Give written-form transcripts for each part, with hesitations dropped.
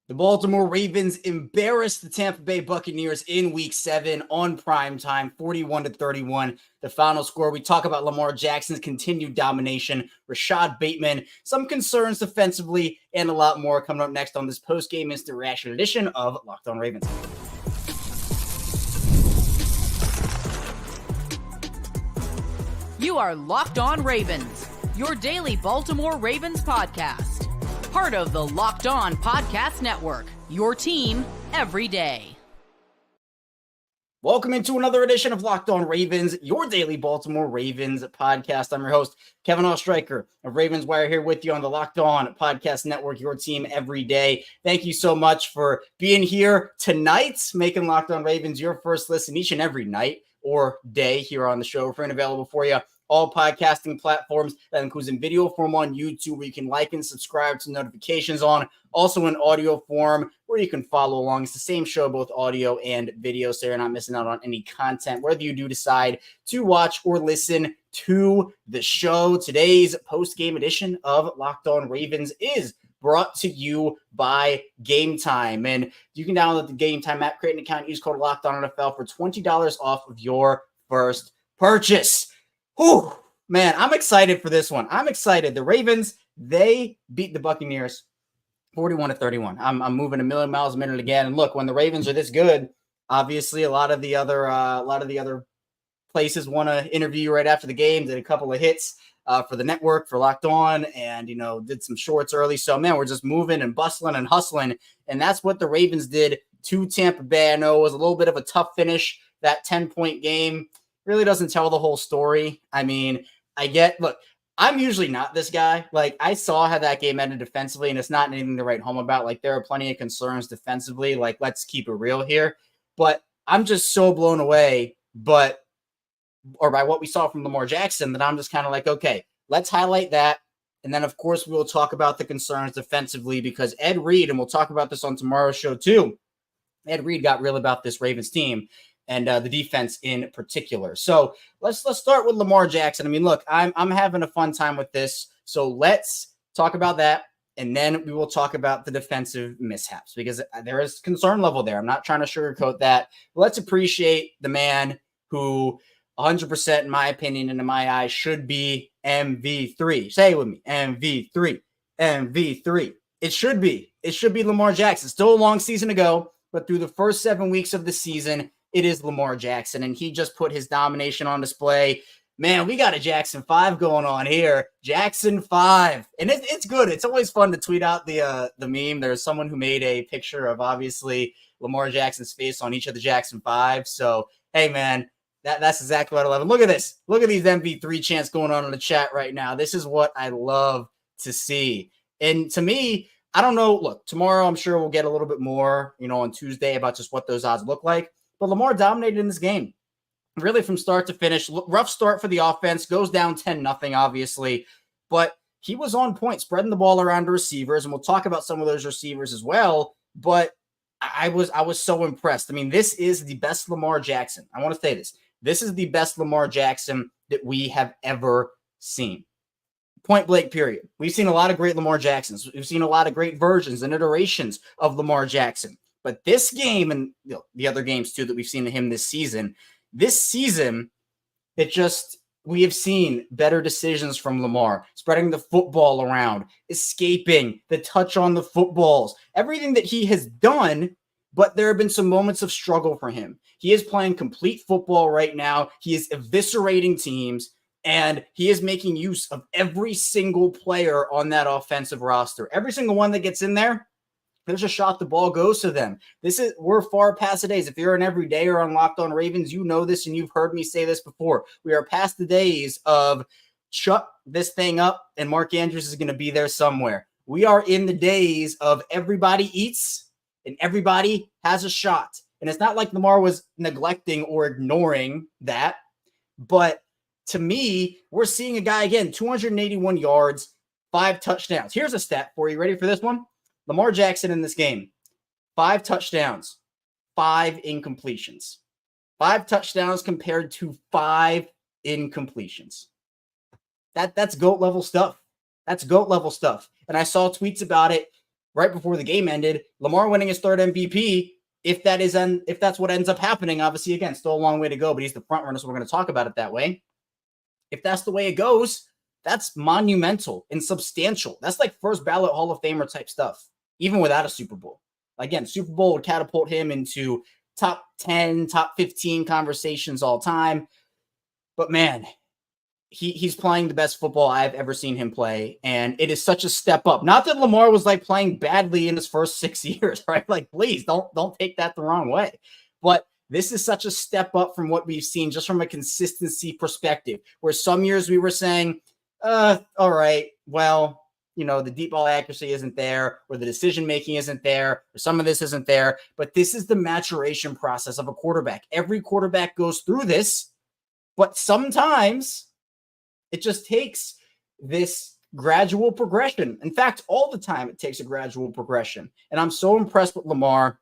The Baltimore Ravens embarrassed the Tampa Bay Buccaneers in Week 7 on primetime, 41-31. The final score. We talk about Lamar Jackson's continued domination, Rashad Bateman, some concerns defensively, and a lot more coming up next on this post-game instant reaction edition of Locked On Ravens. You are Locked On Ravens, your daily Baltimore Ravens podcast. Part of the Locked On Podcast Network, your team every day. Welcome into another edition of Locked On Ravens, your daily Baltimore Ravens podcast. I'm your host, Kevin Ostreicher of Ravens Wire, here with you on the Locked On Podcast Network, your team every day. Thank you so much for being here tonight, making Locked On Ravens your first listen each and every night or day here on the show. We're available for you all podcasting platforms. That includes in video form on YouTube, where you can like and subscribe to notifications on. Also in audio form, where you can follow along. It's the same show, both audio and video, so you're not missing out on any content, whether you do decide to watch or listen to the show. Today's post-game edition of Locked On Ravens is brought to you by Gametime. And you can download the Gametime app, create an account, use code LOCKEDONNFL for $20 off of your first purchase. Whew, man, I'm excited for this one. I'm excited. The Ravens, they beat the Buccaneers 41-31. I'm moving a million miles a minute again. And look, when the Ravens are this good, obviously a lot of the other places want to interview you right after the game. Did a couple of hits for the network, for Locked On, and did some shorts early. So man, we're just moving and bustling and hustling, and that's what the Ravens did to Tampa Bay. I know it was a little bit of a tough finish. That 10-point game really doesn't tell the whole story. I mean, look, I'm usually not this guy. Like, I saw how that game ended defensively, and it's not anything to write home about. Like, there are plenty of concerns defensively. Like, let's keep it real here. But I'm just so blown away by what we saw from Lamar Jackson that I'm just kind of like, okay, let's highlight that. And then, of course, we will talk about the concerns defensively, because Ed Reed, and we'll talk about this on tomorrow's show too, Ed Reed got real about this Ravens team and the defense in particular. So let's start with Lamar Jackson. I mean, look, I'm having a fun time with this. So let's talk about that, and then we will talk about the defensive mishaps, because there is concern level there. I'm not trying to sugarcoat that. But let's appreciate the man who 100%, in my opinion and in my eyes, should be MV3. Say it with me, MV3, MV3. It should be Lamar Jackson. Still a long season to go, but through the first 7 weeks of the season, it is Lamar Jackson, and he just put his domination on display. Man, we got a Jackson 5 going on here. Jackson 5. And it's good. It's always fun to tweet out the meme. There's someone who made a picture of, obviously, Lamar Jackson's face on each of the Jackson 5s. So, hey, man, that's exactly what I love. And look at this. Look at these MV3 chants going on in the chat right now. This is what I love to see. And to me, I don't know. Look, tomorrow I'm sure we'll get a little bit more, on Tuesday about just what those odds look like. But Lamar dominated in this game, really from start to finish. Rough start for the offense, goes down 10-0, obviously. But he was on point, spreading the ball around to receivers, and we'll talk about some of those receivers as well. But I was so impressed. I mean, this is the best Lamar Jackson. I want to say this. This is the best Lamar Jackson that we have ever seen. Point blank, period. We've seen a lot of great Lamar Jacksons. We've seen a lot of great versions and iterations of Lamar Jackson. But this game, and the other games too that we've seen of him this season, we have seen better decisions from Lamar, spreading the football around, escaping, the touch on the footballs, everything that he has done. But there have been some moments of struggle for him. He is playing complete football right now. He is eviscerating teams, and he is making use of every single player on that offensive roster. Every single one that gets in there, there's a shot the ball goes to them. We're far past the days. If you're an everydayer on Locked On Ravens, you know this, and you've heard me say this before. We are past the days of shut this thing up and Mark Andrews is going to be there somewhere. We are in the days of everybody eats and everybody has a shot. And it's not like Lamar was neglecting or ignoring that. But to me, we're seeing a guy, again, 281 yards, 5 touchdowns. Here's a stat for you. Ready for this one? Lamar Jackson in this game, 5 touchdowns, 5 incompletions. 5 touchdowns compared to 5 incompletions. That's GOAT level stuff. That's GOAT level stuff. And I saw tweets about it right before the game ended, Lamar winning his third MVP. If that's what ends up happening, obviously, again, still a long way to go, but he's the front runner, so we're going to talk about it that way. If that's the way it goes, that's monumental and substantial. That's like first ballot Hall of Famer type stuff, even without a Super Bowl. Again, Super Bowl would catapult him into top 10, top 15 conversations all time. But man, he's playing the best football I've ever seen him play. And it is such a step up. Not that Lamar was like playing badly in his first 6 years, right? Like, please don't take that the wrong way. But this is such a step up from what we've seen just from a consistency perspective, where some years we were saying, all right, well, the deep ball accuracy isn't there, or the decision-making isn't there, or some of this isn't there. But this is the maturation process of a quarterback. Every quarterback goes through this, but sometimes it just takes this gradual progression. In fact, all the time it takes a gradual progression. And I'm so impressed with Lamar.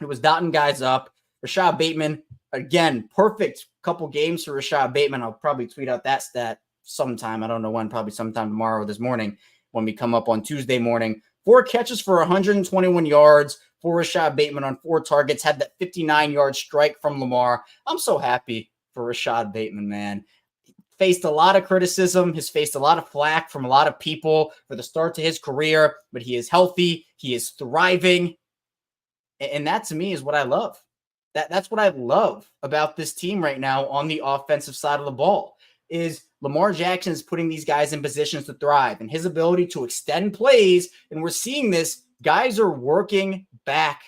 It was dotting guys up. Rashad Bateman, again, perfect couple games for Rashad Bateman. I'll probably tweet out that stat sometime. I don't know when, probably sometime tomorrow or this morning when we come up on Tuesday morning. 4 catches for 121 yards for Rashad Bateman on 4 targets, had that 59-yard strike from Lamar. I'm so happy for Rashad Bateman, man. Faced a lot of criticism. He's faced a lot of flack from a lot of people for the start to his career, but he is healthy. He is thriving. And that to me is what I love. That's what I love about this team right now on the offensive side of the ball is Lamar Jackson is putting these guys in positions to thrive and his ability to extend plays. And we're seeing this. Guys are working back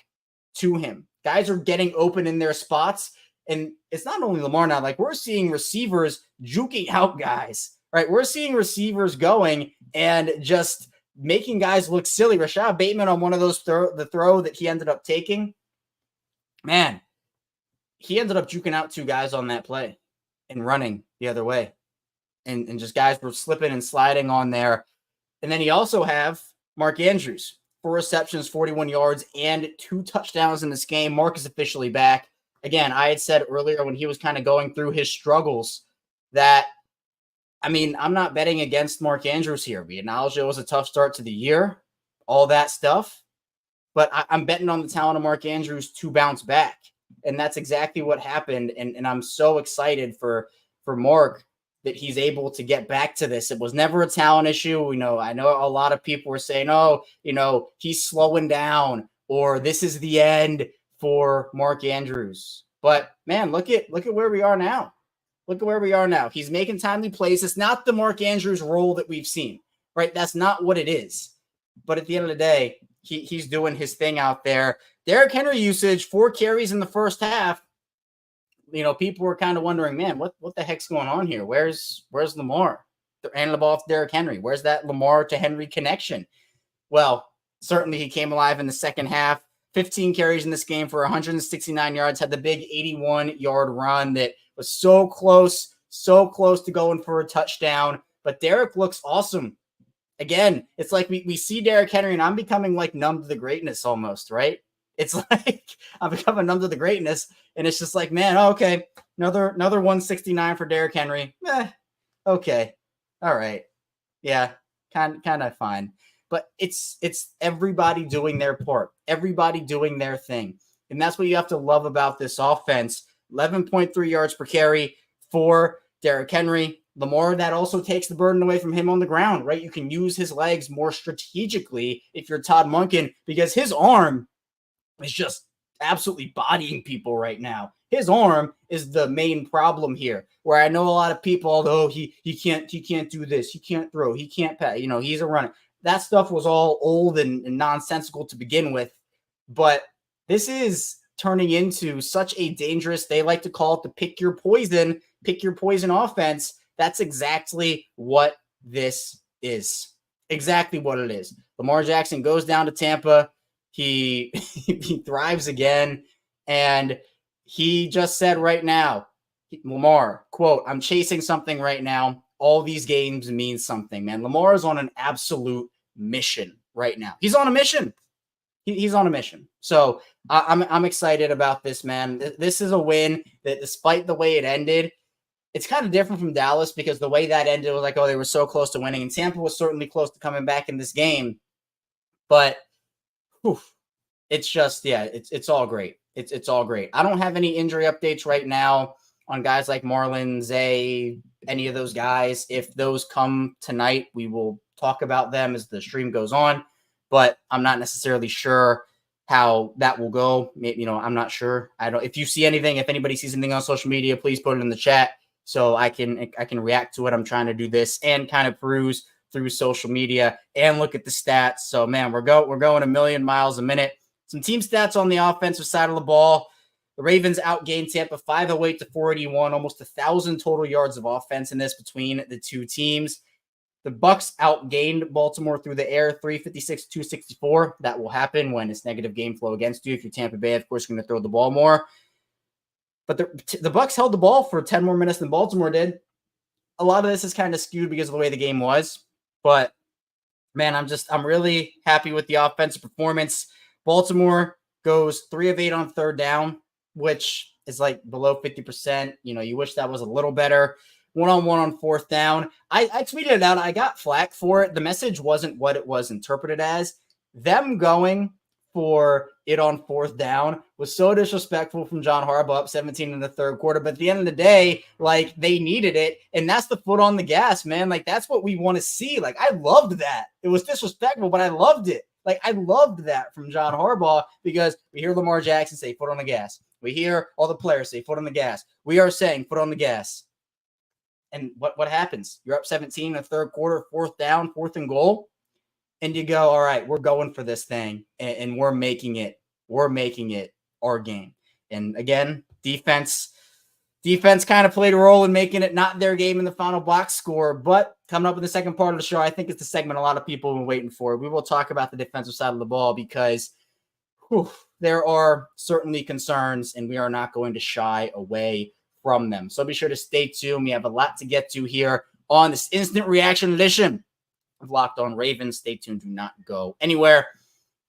to him. Guys are getting open in their spots. And it's not only Lamar now, like we're seeing receivers juking out guys, right? We're seeing receivers going and just making guys look silly. Rashad Bateman on one of those the throw that he ended up taking, man, he ended up juking out 2 guys on that play and running the other way. And just guys were slipping and sliding on there. And then you also have Mark Andrews, 4 receptions, 41 yards, and 2 touchdowns in this game. Mark is officially back. Again, I had said earlier when he was kind of going through his struggles that, I mean, I'm not betting against Mark Andrews here. We acknowledge it was a tough start to the year, all that stuff. But I'm betting on the talent of Mark Andrews to bounce back. And that's exactly what happened. And I'm so excited for Mark that he's able to get back to this. It was never a talent issue. I know a lot of people were saying, oh, he's slowing down or this is the end for Mark Andrews. But man, look at where we are now. Look at where we are now. He's making timely plays. It's not the Mark Andrews role that we've seen, right? That's not what it is. But at the end of the day, he's doing his thing out there. Derrick Henry usage, 4 carries in the first half. People were kind of wondering, man, what the heck's going on here? Where's Lamar? They're handing the ball off Derrick Henry. Where's that Lamar to Henry connection? Well, certainly he came alive in the second half. 15 carries in this game for 169 yards, had the big 81-yard run that was so close to going for a touchdown. But Derrick looks awesome. Again, it's like we see Derrick Henry, and I'm becoming like numb to the greatness almost, right? It's like I'm becoming numb to the greatness, and it's just like, man, okay, another 169 for Derrick Henry. Okay, all right, yeah, kind of fine. But it's everybody doing their part, everybody doing their thing, and that's what you have to love about this offense. 11.3 yards per carry for Derrick Henry. Lamar, that also takes the burden away from him on the ground, right? You can use his legs more strategically if you're Todd Monken because his arm is just absolutely bodying people right now. His arm is the main problem here, where I know a lot of people, although he can't do this, he can't throw, he can't pass, he's a runner. That stuff was all old and nonsensical to begin with. But this is turning into such a dangerous, they like to call it the pick your poison offense. That's exactly what this is. Exactly what it is. Lamar Jackson goes down to Tampa. He thrives again. And he just said right now, Lamar, quote, "I'm chasing something right now. All these games mean something, man." Lamar is on an absolute mission right now. He's on a mission. He's on a mission. So I'm excited about this, man. This is a win that despite the way it ended, it's kind of different from Dallas because the way that ended was like, oh, they were so close to winning. And Tampa was certainly close to coming back in this game. But whew, it's just, yeah, it's all great. It's all great. I don't have any injury updates right now on guys like Marlon, Zay, any of those guys. If those come tonight, we will talk about them as the stream goes on, but I'm not necessarily sure how that will go. I'm not sure. If you see anything, if anybody sees anything on social media, please put it in the chat so I can react to it. I'm trying to do this and kind of peruse through social media and look at the stats. So man, we're going a million miles a minute. Some team stats on the offensive side of the ball. The Ravens outgained Tampa 508 to 481, almost 1,000 total yards of offense in this between the two teams. The Bucs outgained Baltimore through the air 356 to 264. That will happen when it's negative game flow against you. If you're Tampa Bay, of course, you're going to throw the ball more. But the Bucs held the ball for 10 more minutes than Baltimore did. A lot of this is kind of skewed because of the way the game was. But man, I'm really happy with the offensive performance. Baltimore goes 3 of 8 on third down, which is like below 50%. You wish that was a little better. 1-on-1 on fourth down. I tweeted it out. I got flack for it. The message wasn't what it was interpreted as. Them going for it on fourth down was so disrespectful from John Harbaugh, up 17 in the third quarter. But at the end of the day, like, they needed it, and that's the foot on the gas, man. Like, that's what we want to see. Like, I loved that. It was disrespectful, but I loved it. Like, I loved that from John Harbaugh, because we hear Lamar Jackson say foot on the gas. We hear all the players say foot on the gas. We are saying foot on the gas. And what happens? You're up 17 in the third quarter, fourth down, fourth and goal. And you go, all right, we're going for this thing, and we're making it our game. And again, defense kind of played a role in making it not their game in the final box score. But coming up in the second part of the show, I think it's the segment a lot of people have been waiting for. We will talk about the defensive side of the ball, because there are certainly concerns, and we are not going to shy away from them. So be sure to stay tuned. We have a lot to get to here on this instant reaction edition of Locked On Ravens. Stay tuned. Do not go anywhere.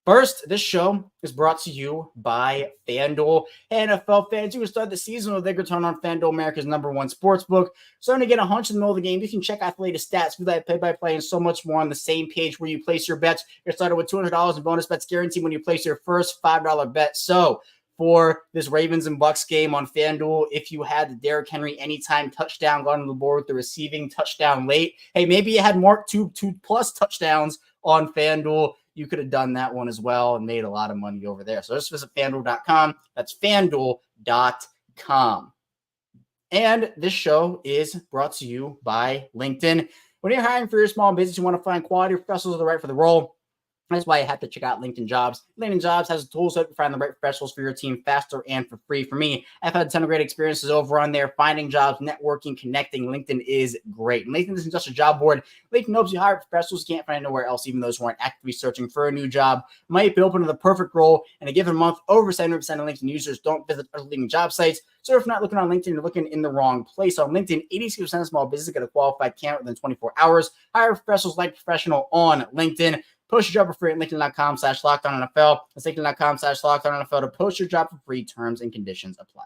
First, this show is brought to you by FanDuel. Hey, NFL fans, you can start the season with a big return on FanDuel, America's #1 sportsbook. Starting to get a hunch in the middle of the game, you can check out the latest stats, view that play-by-play, and so much more on the same page where you place your bets. You're started with $200 in bonus bets guaranteed when you place your first $5 bet. So for this Ravens and Bucs game on FanDuel, if you had the Derrick Henry anytime touchdown gone on the board with the receiving touchdown late, hey, maybe you had Mark two plus touchdowns on FanDuel, you could have done that one as well and made a lot of money over there. So just visit FanDuel.com. That's FanDuel.com. And this show is brought to you by LinkedIn. When you're hiring for your small business, you want to find quality professionals that are right for the role. That's why you have to check out LinkedIn Jobs. LinkedIn Jobs has a tool so you can find the right professionals for your team faster and for free. For me, I've had a ton of great experiences over on there, finding jobs, networking, connecting. LinkedIn is great. And LinkedIn isn't just a job board. LinkedIn helps you hire professionals you can't find anywhere else, even those who aren't actively searching for a new job. Might be open to the perfect role. In a given month, over 70% of LinkedIn users don't visit other leading job sites. So if you're not looking on LinkedIn, you're looking in the wrong place. On LinkedIn, 86% of small businesses get a qualified candidate within 24 hours. Hire professionals like professional on LinkedIn. Post your job for free at LinkedIn.com/LockedOnNFL. That's LinkedIn.com/LockedOnNFL to post your job for free. Terms and conditions apply.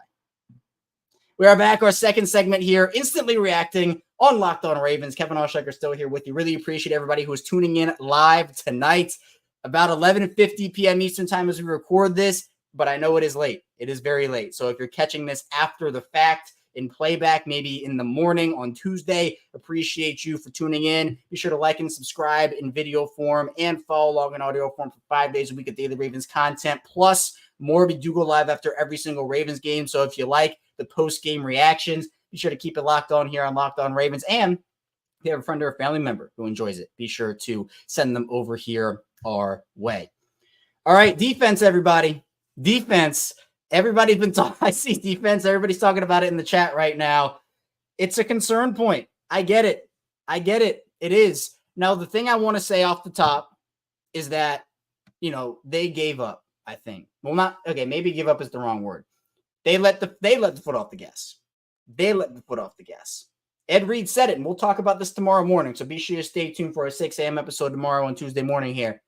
We are back. Our second segment here, instantly reacting on Locked On Ravens. Kevin Oestreicher still here with you. Really appreciate everybody who is tuning in live tonight, about 11:50 p.m. Eastern time as we record this, but I know it is late. It is very late. So if you're catching this after the fact, in playback, maybe in the morning on Tuesday, appreciate you for tuning in. Be sure to like and subscribe in video form and follow along in audio form for 5 days a week of daily Ravens content, plus more. We do go live after every single Ravens game. So if you like the post-game reactions, be sure to keep it locked on here on Locked On Ravens. And if you have a friend or a family member who enjoys it, be sure to send them over here our way. All right, defense, everybody. Defense. Everybody's been talking. I see defense. Everybody's talking about it in the chat right now. It's a concern point. I get it. It is. Now, the thing I want to say off the top is that, they gave up, I think. Well, maybe give up is the wrong word. They let the foot off the gas. Ed Reed said it, and we'll talk about this tomorrow morning. So be sure to stay tuned for a 6 a.m. episode tomorrow on Tuesday morning here.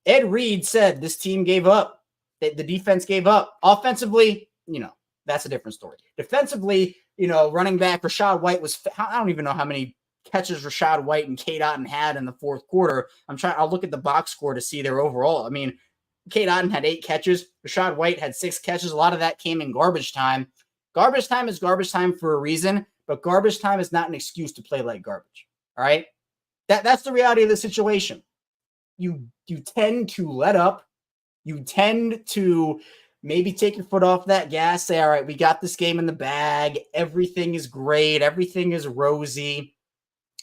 Ed Reed said this team gave up. The defense gave up. Offensively, that's a different story. Defensively, running back Rachaad White I don't even know how many catches Rachaad White and Cade Otton had in the fourth quarter. I'll look at the box score to see their overall. I mean, Cade Otton had 8 catches. Rashad White had 6 catches. A lot of that came in garbage time. Garbage time is garbage time for a reason, but garbage time is not an excuse to play like garbage. All right? That's the reality of the situation. You tend to let up. You tend to maybe take your foot off that gas, say, all right, we got this game in the bag. Everything is great. Everything is rosy.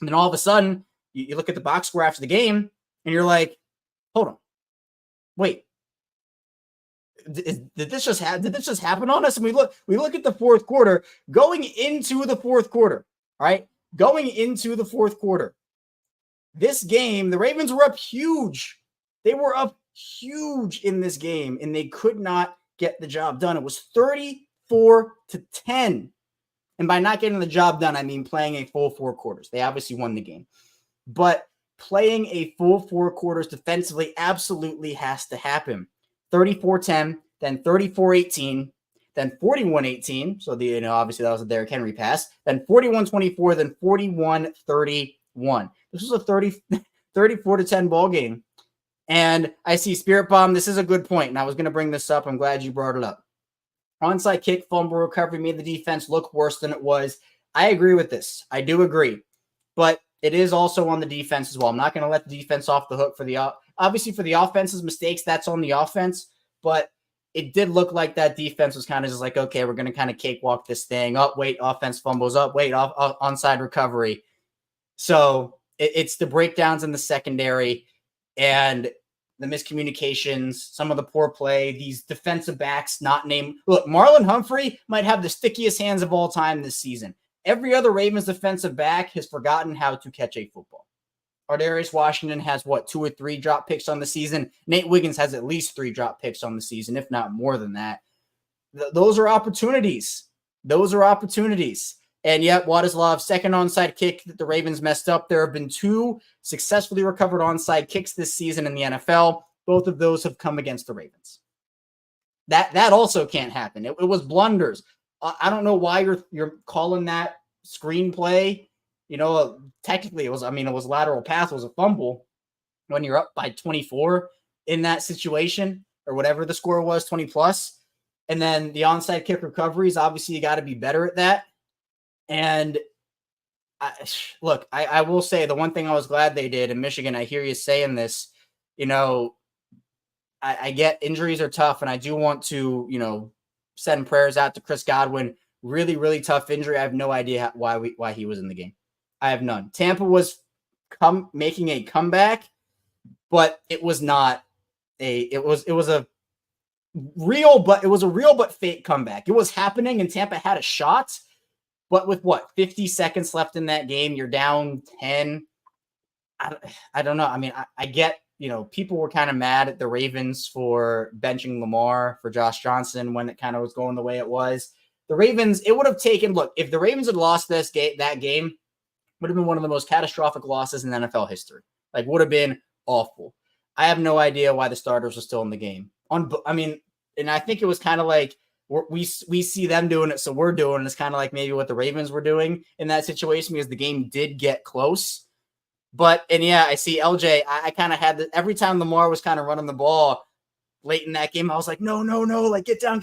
And then all of a sudden, you look at the box score after the game, and you're like, hold on. Wait. Did this just happen on us? And we look at the fourth quarter, going into the fourth quarter, all right? Going into the fourth quarter. This game, the Ravens were up huge. They were up huge in this game, and they could not get the job done. It was 34-10. And by not getting the job done, I mean playing a full 4 quarters. They obviously won the game. But playing a full 4 quarters defensively absolutely has to happen. 34-10, then 34-18, then 41-18. So obviously that was a Derrick Henry pass. Then 41-24, then 41-31. This was a 34-10 ball game. And I see Spirit Bomb. This is a good point, and I was going to bring this up. I'm glad you brought it up. Onside kick, fumble recovery made the defense look worse than it was. I agree with this. I do agree. But it is also on the defense as well. I'm not going to let the defense off the hook for obviously for the offense's mistakes. That's on the offense. But it did look like that defense was kind of just like, okay, we're going to kind of cakewalk this thing. Up, wait, offense fumbles up, wait, onside recovery. So it's the breakdowns in the secondary and the miscommunications, some of the poor play, these defensive backs not named. Look, Marlon Humphrey might have the stickiest hands of all time this season. Every other Ravens defensive back has forgotten how to catch a football. Ardarius Washington has, 2 or 3 drop picks on the season. Nate Wiggins has at least 3 drop picks on the season, if not more than that. Those are opportunities. And yet, Władysław's second onside kick that the Ravens messed up. There have been 2 successfully recovered onside kicks this season in the NFL. Both of those have come against the Ravens. That also can't happen. It was blunders. I don't know why you're calling that screenplay. Technically it was lateral pass, it was a fumble when you're up by 24 in that situation or whatever the score was, 20 plus. And then the onside kick recoveries, obviously you got to be better at that. And I will say the one thing I was glad they did in Michigan, I hear you saying this, I get injuries are tough, and I do want to, send prayers out to Chris Godwin. Really, really tough injury. I have no idea why he was in the game. I have none. Tampa was making a comeback, but it was not it was a real but fake comeback. It was happening, and Tampa had a shot. But with 50 seconds left in that game, you're down 10. I don't know. I mean, I get, people were kind of mad at the Ravens for benching Lamar for Josh Johnson when it kind of was going the way it was. The Ravens, it would have taken, if the Ravens had lost that game, would have been one of the most catastrophic losses in NFL history. Would have been awful. I have no idea why the starters were still in the game. And I think it was kind of like, we see them doing it, so we're doing it. It's kind of like maybe what the Ravens were doing in that situation because the game did get close. I see LJ. I kind of had every time Lamar was kind of running the ball late in that game, I was like, no, get down.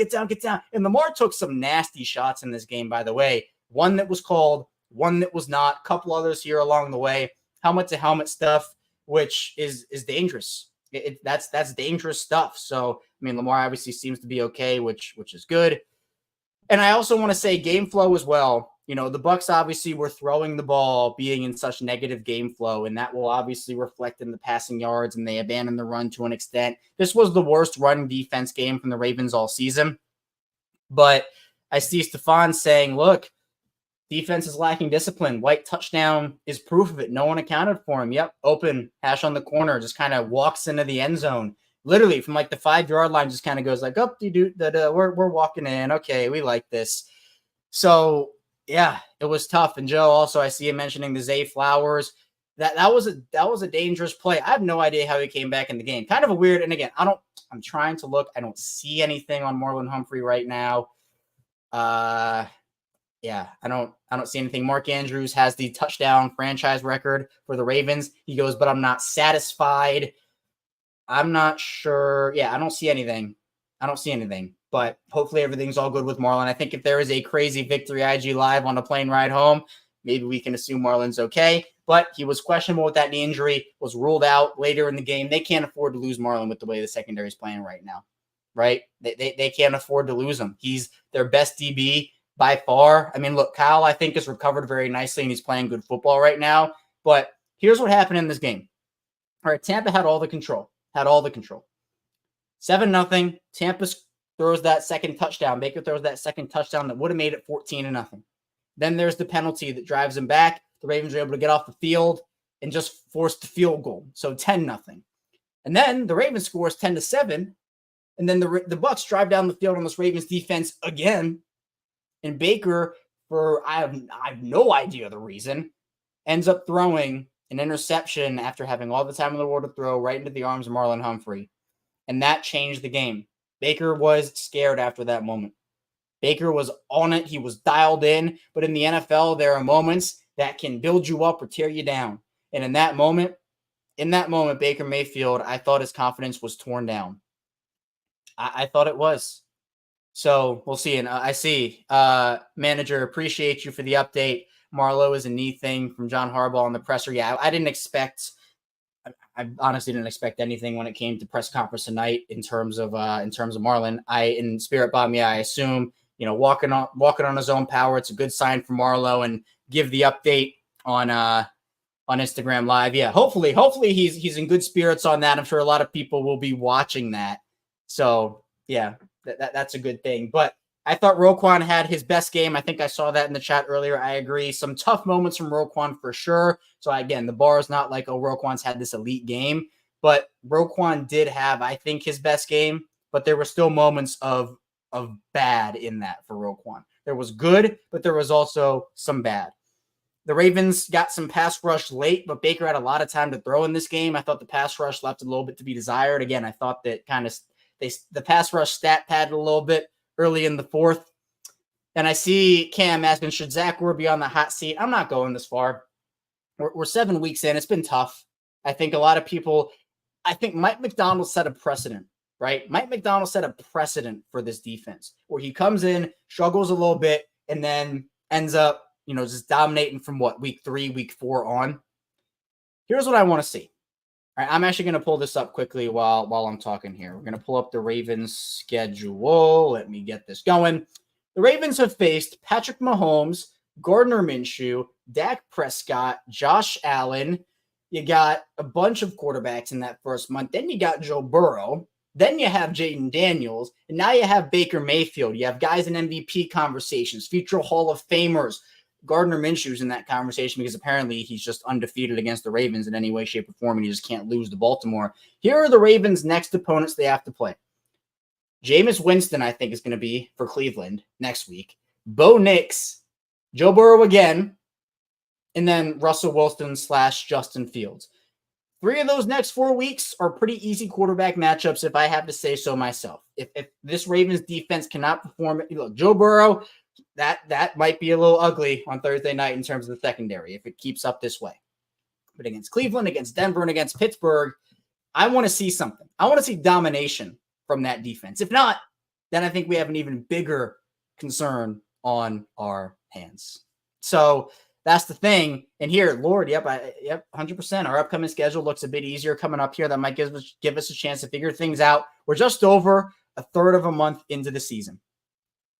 And Lamar took some nasty shots in this game, by the way. One that was called, one that was not, a couple others here along the way, helmet to helmet stuff, which is dangerous. That's dangerous stuff. So, Lamar obviously seems to be okay, which is good. And I also want to say game flow as well. The Bucs obviously were throwing the ball, being in such negative game flow, and that will obviously reflect in the passing yards, and they abandoned the run to an extent. This was the worst run defense game from the Ravens all season. But I see Stephon saying, look, defense is lacking discipline. White touchdown is proof of it. No one accounted for him. Yep, open, hash on the corner, just kind of walks into the end zone. Literally from the 5-yard line, just kind of goes we're walking in. Okay, we like this. So, yeah, it was tough. And Joe, also, I see him mentioning the Zay Flowers. That was a dangerous play. I have no idea how he came back in the game. Kind of a weird. And again, I'm trying to look. I don't see anything on Marlon Humphrey right now. Yeah, I don't see anything. Mark Andrews has the touchdown franchise record for the Ravens. He goes, but I'm not satisfied. I'm not sure. Yeah, I don't see anything. But hopefully everything's all good with Marlon. I think if there is a crazy victory IG live on a plane ride home, maybe we can assume Marlon's okay. But he was questionable with that knee injury, was ruled out later in the game. They can't afford to lose Marlon with the way the secondary is playing right now, right? They can't afford to lose him. He's their best DB by far. I mean, look, Kyle, I think, has recovered very nicely, and he's playing good football right now. But here's what happened in this game. All right, Tampa had all the control. 7-0. Tampa throws that second touchdown. Baker throws that second touchdown that would have made it 14-0. Then there's the penalty that drives him back. The Ravens were able to get off the field and just force the field goal. So 10-0. And then the Ravens scores 10-7. And then the Bucs drive down the field on this Ravens defense again. And Baker, for I have no idea the reason, ends up throwing an interception after having all the time in the world to throw right into the arms of Marlon Humphrey. And that changed the game. Baker was scared after that moment. Baker was on it. He was dialed in. But in the NFL, there are moments that can build you up or tear you down. And in that moment, Baker Mayfield, I thought his confidence was torn down. I thought it was. So we'll see. And I see, manager, appreciate you for the update. Marlowe is a knee thing from John Harbaugh on the presser. Yeah, I honestly didn't expect anything when it came to press conference tonight in terms of Marlon. In spirit bomb, yeah, I assume, walking on his own power. It's a good sign for Marlowe, and give the update on Instagram Live. Yeah, hopefully he's in good spirits on that. I'm sure a lot of people will be watching that. So yeah, that's a good thing. But I thought Roquan had his best game. I think I saw that in the chat earlier. I agree. Some tough moments from Roquan for sure. So again, the bar is not like, Roquan's had this elite game, but Roquan did have, I think, his best game, but there were still moments of bad in that for Roquan. There was good, but there was also some bad. The Ravens got some pass rush late, but Baker had a lot of time to throw in this game. I thought the pass rush left a little bit to be desired. Again, I thought that the pass rush stat padded a little bit early in the fourth. And I see Cam asking, should Zach Ward be on the hot seat? I'm not going this far. We're 7 weeks in. It's been tough. I think Mike McDonald set a precedent, right? Mike McDonald set a precedent for this defense where he comes in, struggles a little bit, and then ends up, just dominating from week 3, week 4 on. Here's what I want to see. All right, I'm actually going to pull this up quickly while I'm talking here. We're going to pull up the Ravens schedule. Let me get this going. The Ravens have faced Patrick Mahomes, Gardner Minshew, Dak Prescott, Josh Allen. You got a bunch of quarterbacks in that first month. Then you got Joe Burrow. Then you have Jaden Daniels. And now you have Baker Mayfield. You have guys in MVP conversations, future Hall of Famers. Gardner Minshew's in that conversation because apparently he's just undefeated against the Ravens in any way, shape, or form, and he just can't lose to Baltimore. Here are the Ravens' next opponents they have to play. Jameis Winston, I think, is going to be for Cleveland next week. Bo Nix, Joe Burrow again, and then Russell Wilson / Justin Fields. 3 of those next 4 weeks are pretty easy quarterback matchups, if I have to say so myself. If this Ravens defense cannot perform, look, Joe Burrow, that might be a little ugly on Thursday night in terms of the secondary if it keeps up this way. But against Cleveland, against Denver, and against Pittsburgh, I want to see something. I want to see domination from that defense. If not, then I think we have an even bigger concern on our hands. So that's the thing. And here, Lord, 100%. Our upcoming schedule looks a bit easier coming up here. That might give us a chance to figure things out. We're just over a third of a month into the season.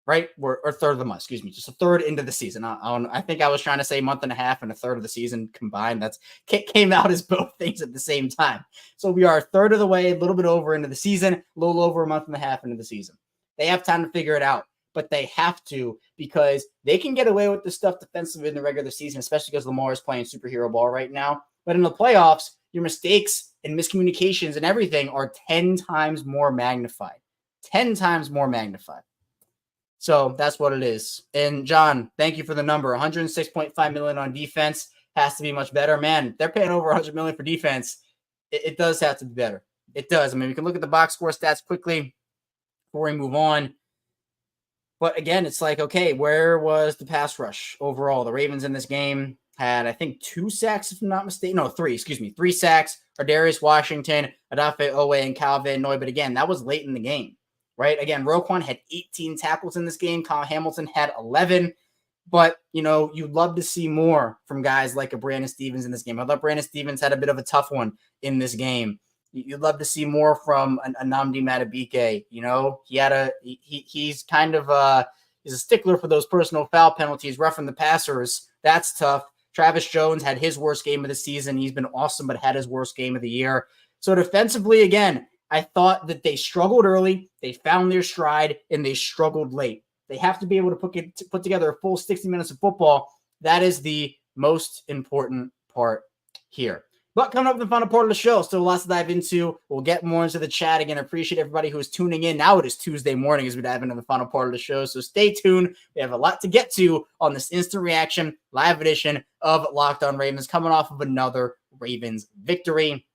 Right? Or third of the month, just a third into the season. I think I was trying to say month and a half and a third of the season combined. That's came out as both things at the same time. So we are a third of the way, a little bit over into the season, a little over a month and a half into the season. They have time to figure it out, but they have to because they can get away with this stuff defensively in the regular season, especially because Lamar is playing superhero ball right now. But in the playoffs, your mistakes and miscommunications and everything are 10 times more magnified. 10 times more magnified. So that's what it is. And John, thank you for the number. 106.5 million on defense has to be much better. Man, they're paying over 100 million for defense. It does have to be better. It does. I mean, we can look at the box score stats quickly before we move on. But again, it's like, okay, where was the pass rush overall? The Ravens in this game had, I think, 2 sacks, if I'm not mistaken. No, 3, 3 sacks. Darius Washington, Adafe Owe, and Calvin Noy. But again, that was late in the game, right? Again, Roquan had 18 tackles in this game. Kyle Hamilton had 11. But, you'd love to see more from guys like a Brandon Stevens in this game. I thought Brandon Stevens had a bit of a tough one in this game. You'd love to see more from Nnamdi Madubuike. He's kind of he's a stickler for those personal foul penalties, roughing the passers. That's tough. Travis Jones had his worst game of the season. He's been awesome, but had his worst game of the year. So defensively, again, I thought that they struggled early, they found their stride, and they struggled late. They have to be able to put together a full 60 minutes of football. That is the most important part here. But coming up in the final part of the show, still lots to dive into. We'll get more into the chat. Again, I appreciate everybody who is tuning in. Now it is Tuesday morning as we dive into the final part of the show. So stay tuned. We have a lot to get to on this instant reaction live edition of Locked On Ravens, coming off of another Ravens victory.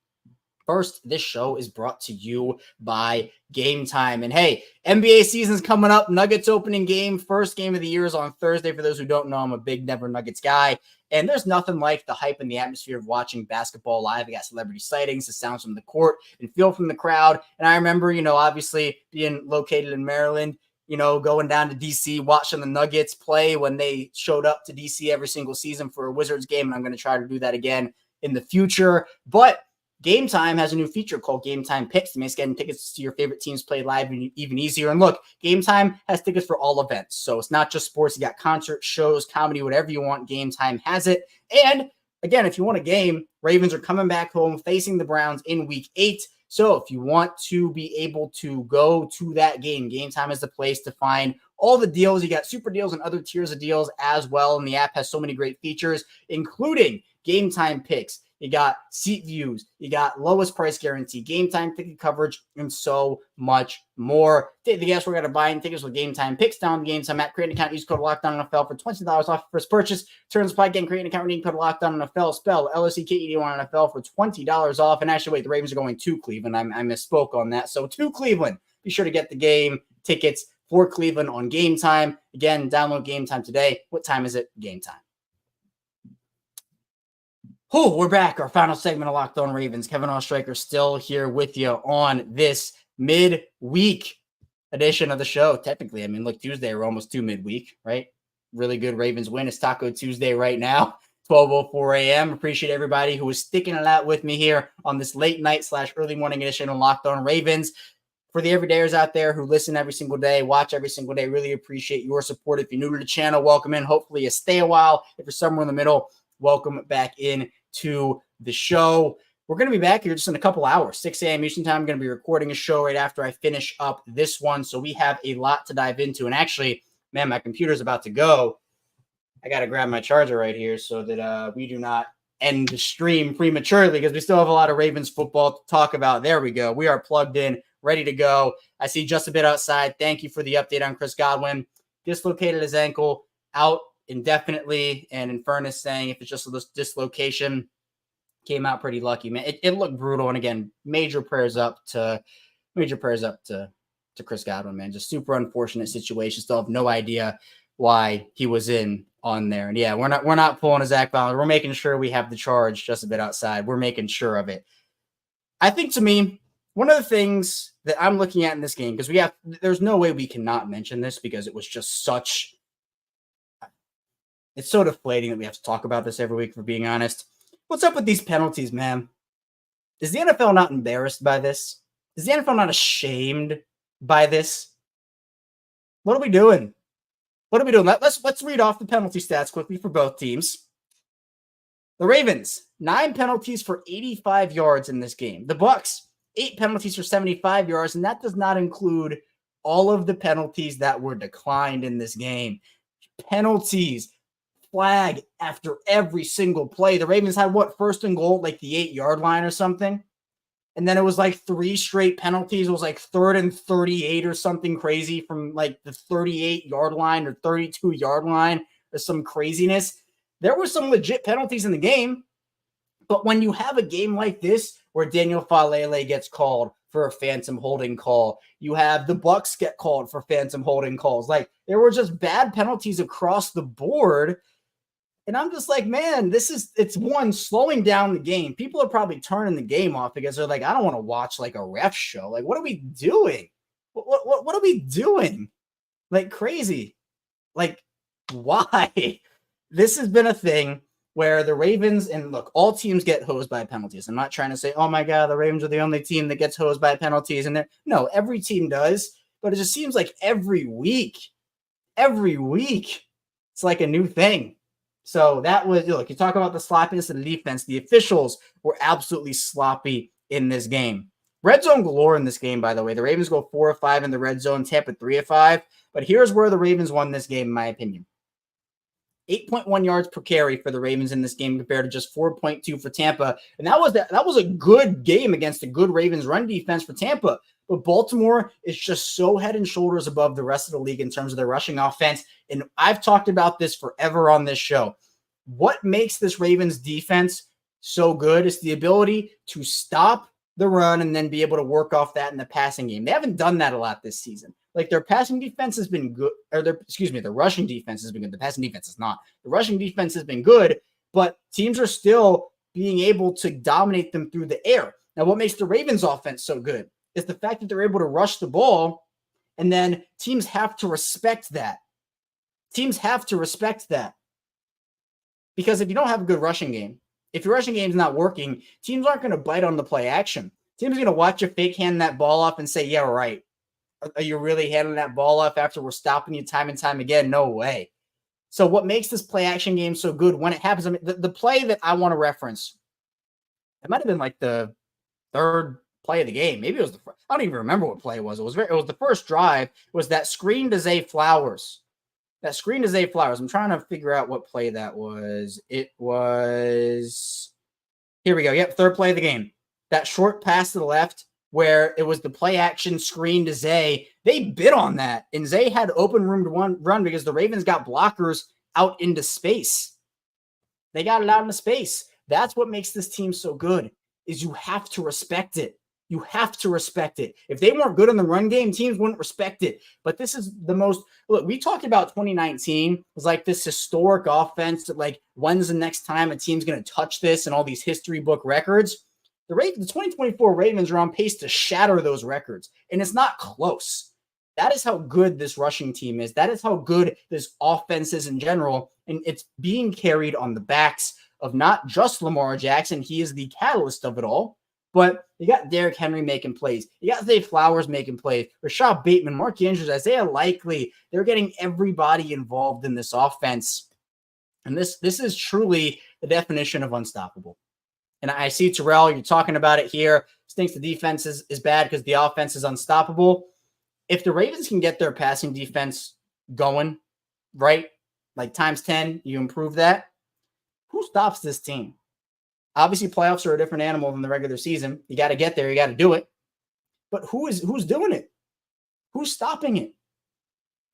First, this show is brought to you by Gametime. And hey, NBA season's coming up. Nuggets opening game. First game of the year is on Thursday. For those who don't know, I'm a big Denver Nuggets guy. And there's nothing like the hype and the atmosphere of watching basketball live. You got celebrity sightings, the sounds from the court, and feel from the crowd. And I remember, obviously being located in Maryland, going down to D.C., watching the Nuggets play when they showed up to D.C. every single season for a Wizards game. And I'm going to try to do that again in the future. But Gametime has a new feature called Gametime Picks. It makes getting tickets to your favorite teams play live even easier. And look, Gametime has tickets for all events. So it's not just sports. You got concerts, shows, comedy, whatever you want. Gametime has it. And again, if you want a game, Ravens are coming back home facing the Browns in week 8. So if you want to be able to go to that game, Gametime is the place to find all the deals. You got super deals and other tiers of deals as well. And the app has so many great features, including Gametime Picks. You got seat views, you got lowest price guarantee, Gametime ticket coverage, and so much more. Take the guesswork out of buying tickets with Gametime Picks. Down the Gametime app, create an account, use code LOCKEDONNFL for $20 off your first purchase. Terms apply. Again, create an account, redeem code LOCKEDONNFL, spell LOCKEDONNFL for $20 off. And actually, wait, the Ravens are going to Cleveland. I misspoke on that. So to Cleveland, be sure to get the game tickets for Cleveland on Gametime. Again, download Gametime today. What time is it? Gametime. We're back. Our final segment of Locked On Ravens. Kevin Oestreicher still here with you on this midweek edition of the show. Technically, look, Tuesday, we're almost to midweek, right? Really good Ravens win. It's Taco Tuesday right now, 12:04 a.m. Appreciate everybody who is sticking it out with me here on this late night / early morning edition of Locked On Ravens. For the everydayers out there who listen every single day, watch every single day, really appreciate your support. If you're new to the channel, welcome in. Hopefully you stay a while. If you're somewhere in the middle, welcome back in to the show. We're going to be back here just in a couple hours, 6 a.m. Eastern time. I'm going to be recording a show right after I finish up this one. So we have a lot to dive into. And actually, man, my computer's about to go. I got to grab my charger right here so that we do not end the stream prematurely, because we still have a lot of Ravens football to talk about. There we go. We are plugged in, ready to go. I see just a bit outside. Thank you for the update on Chris Godwin. Dislocated his ankle, out indefinitely, and Infernus saying if it's just a dislocation, came out pretty lucky, man. It looked brutal, and again, major prayers up to Chris Godwin, man. Just super unfortunate situation. Still have no idea why he was in on there. And yeah, we're not pulling a Zach Ballard. We're making sure we have the charge just a bit outside. We're making sure of it. I think, to me, one of the things that I'm looking at in this game, because there's no way we cannot mention this, because it was just such. It's so deflating that we have to talk about this every week, for being honest. What's up with these penalties, man? Is the NFL not embarrassed by this? Is the NFL not ashamed by this? What are we doing? What are we doing? Let's read off the penalty stats quickly for both teams. The Ravens, 9 penalties for 85 yards in this game. The Bucs, 8 penalties for 75 yards, and that does not include all of the penalties that were declined in this game. Penalties. Flag after every single play. The Ravens had first and goal, like the 8-yard line or something. And then it was like 3 straight penalties. It was like 3rd and 38 or something crazy from like the 38-yard line or 32-yard line or some craziness. There were some legit penalties in the game. But when you have a game like this where Daniel Falele gets called for a phantom holding call, you have the Bucs get called for phantom holding calls. Like, there were just bad penalties across the board. And I'm just like, man, it's one, slowing down the game. People are probably turning the game off because they're like, I don't want to watch like a ref show. Like, what are we doing? What are we doing? Like, crazy. Like, why? This has been a thing where the Ravens, and look, all teams get hosed by penalties. I'm not trying to say, oh my God, the Ravens are the only team that gets hosed by penalties. And no, every team does. But it just seems like every week, it's like a new thing. So that was, look, you talk about the sloppiness of the defense. The officials were absolutely sloppy in this game. Red zone galore in this game, by the way. The Ravens go 4 of 5 in the red zone, Tampa 3 of 5. But here's where the Ravens won this game, in my opinion. 8.1 yards per carry for the Ravens in this game compared to just 4.2 for Tampa. And that was a good game against a good Ravens run defense for Tampa. But Baltimore is just so head and shoulders above the rest of the league in terms of their rushing offense. And I've talked about this forever on this show. What makes this Ravens defense so good is the ability to stop the run and then be able to work off that in the passing game. They haven't done that a lot this season. Like, their passing defense has been good, or their rushing defense has been good. The passing defense is not. The rushing defense has been good, but teams are still being able to dominate them through the air. Now, what makes the Ravens offense so good is the fact that they're able to rush the ball, and then teams have to respect that. Because if you don't have a good rushing game, if your rushing game is not working, teams aren't going to bite on the play action. Teams are going to watch you fake hand that ball off and say, yeah, right. Are you really handing that ball off after we're stopping you time and time again? No way. So what makes this play action game so good when it happens? I mean, the play that I want to reference, it might have been like the third play of the game. Maybe it was the first. I don't even remember what play it was. It was the first drive. It was that screen to Zay Flowers. I'm trying to figure out what play that was. It was, here we go. Yep, third play of the game. That short pass to the left where it was the play action screen to Zay. They bid on that, and Zay had open room to run because the Ravens got blockers out into space. They got it out into space. That's what makes this team so good, is you have to respect it. You have to respect it. If they weren't good in the run game, teams wouldn't respect it. But this is the most, look, we talked about 2019 was like this historic offense that, like, when's the next time a team's going to touch this and all these history book records? The 2024 Ravens are on pace to shatter those records, and it's not close. That is how good this rushing team is. That is how good this offense is in general, and it's being carried on the backs of not just Lamar Jackson. He is the catalyst of it all. But you got Derrick Henry making plays. You got Zay Flowers making plays. Rashad Bateman, Mark Andrews, Isaiah Likely. They're getting everybody involved in this offense. And this is truly the definition of unstoppable. And I see Terrell, you're talking about it here. Thinks the defense is bad because the offense is unstoppable. If the Ravens can get their passing defense going, right, like times 10, you improve that, who stops this team? Obviously, playoffs are a different animal than the regular season. You got to get there. You got to do it. But who's doing it? Who's stopping it?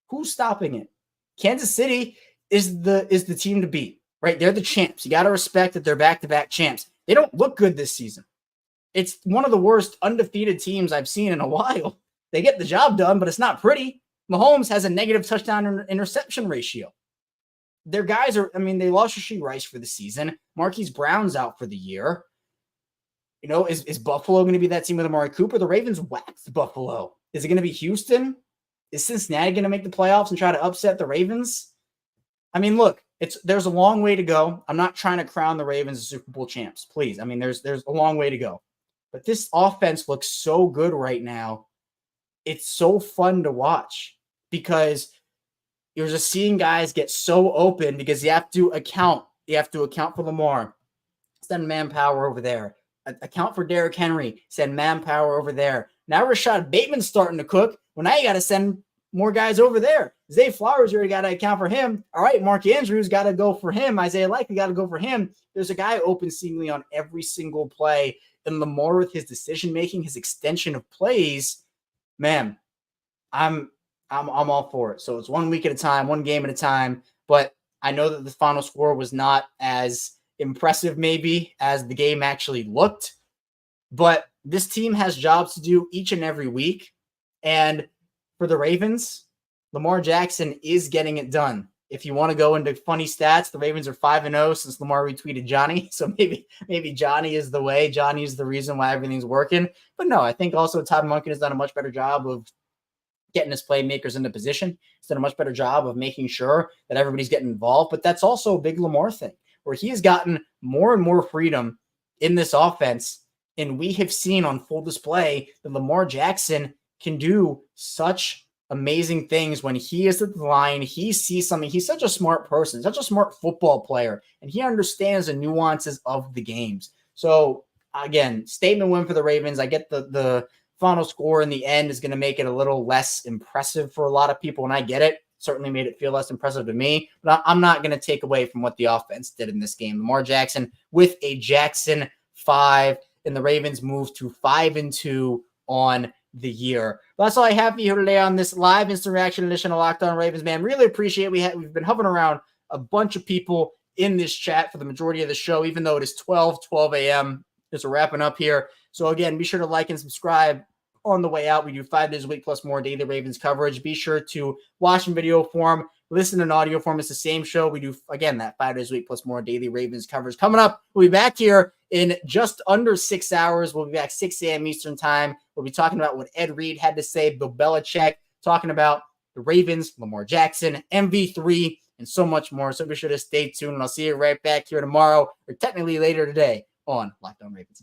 Who's stopping it? Kansas City is the team to beat, right? They're the champs. You got to respect that they're back-to-back champs. They don't look good this season. It's one of the worst undefeated teams I've seen in a while. They get the job done, but it's not pretty. Mahomes has a negative touchdown interception ratio. Their guys are, they lost Rashee Rice for the season. Marquise Brown's out for the year. You know, is Buffalo going to be that team with Amari Cooper? The Ravens waxed Buffalo. Is it going to be Houston? Is Cincinnati going to make the playoffs and try to upset the Ravens? Look, there's a long way to go. I'm not trying to crown the Ravens as Super Bowl champs, please. There's a long way to go. But this offense looks so good right now. It's so fun to watch because you're just seeing guys get so open because you have to account. You have to account for Lamar. Send manpower over there. Account for Derrick Henry. Send manpower over there. Now Rashad Bateman's starting to cook. Well, now you got to send more guys over there. Zay Flowers, you already got to account for him. All right, Mark Andrews got to go for him. Isaiah Likely got to go for him. There's a guy open seemingly on every single play. And Lamar with his decision-making, his extension of plays, man, I'm all for it. So it's 1 week at a time, one game at a time. But I know that the final score was not as impressive maybe as the game actually looked. But this team has jobs to do each and every week. And for the Ravens, Lamar Jackson is getting it done. if you want to go into funny stats, the Ravens are 5-0 since Lamar retweeted Johnny. So maybe Johnny is the way. Johnny is the reason why everything's working. But no, I think also Todd Monken has done a much better job of getting his playmakers into position. He's done a much better job of making sure that everybody's getting involved. But that's also a big Lamar thing, where he has gotten more and more freedom in this offense. And we have seen on full display that Lamar Jackson can do such amazing things when he is at the line. He sees something. He's such a smart person, such a smart football player, and he understands the nuances of the games. So again, statement win for the Ravens. I get the final score in the end is going to make it a little less impressive for a lot of people, and I get it. Certainly made it feel less impressive to me, but I'm not going to take away from what the offense did in this game. Lamar Jackson with a Jackson 5, and the Ravens move to 5-2 on the year. Well, that's all I have for you today on this live instant reaction edition of Locked On Ravens, man. Really appreciate it. We've been hovering around a bunch of people in this chat for the majority of the show, even though it is 12 a.m. Just wrapping up here. So again, be sure to like and subscribe on the way out. We do 5 days a week plus more daily Ravens coverage. Be sure to watch in video form, listen in audio form. It's the same show. We do, again, that 5 days a week plus more daily Ravens coverage. Coming up, we'll be back here in just under 6 hours. We'll be back 6 a.m. Eastern time. We'll be talking about what Ed Reed had to say, Bill Belichick, talking about the Ravens, Lamar Jackson, MV3, and so much more. So be sure to stay tuned, and I'll see you right back here tomorrow, or technically later today on Locked On Ravens.